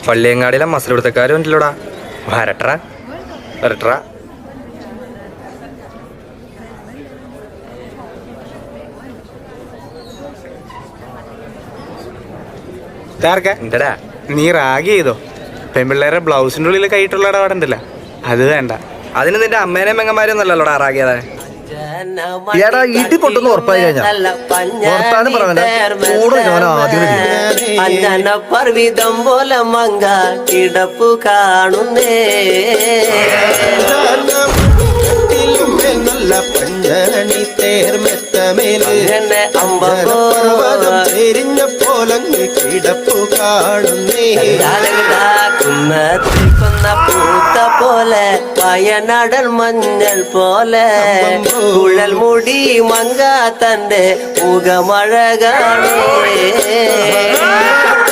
പള്ളിയങ്ങാടിയിലെ മസലടുത്തക്കാരും ഉണ്ടല്ലോടാ. വരട്ര വരട്ര. എന്താടാ നീ റാഗ് ചെയ്തോ? പെൺപിള്ളേരെ ബ്ലൗസിന്റെ ഉള്ളിൽ കൈയിട്ടുള്ള ഇടപാടുണ്ടല്ലോ, അത് വേണ്ട. അതിന് നിന്റെ അമ്മേനെയും പെങ്ങന്മാരും ഒന്നല്ലോടാ റാഗിയതാ. എടാ ഇടി പൊട്ടുന്ന ഉറപ്പായി കഴിഞ്ഞാൽ പർവിതം പോലെ മങ്ക കിടപ്പു കാണുന്നേ. നല്ല പഞ്ചണി തേർമെത്തമേലെ അമ്പരിഞ്ഞ പോലങ്ങ് കിടപ്പു കാണുന്നേ. കൊന്ന പൂത്ത പോലെ വയനാടൻ മഞ്ഞൾ പോലെ കുഴൽ മുടി മങ്ക തന്റെ മുഖമഴ കാണേ.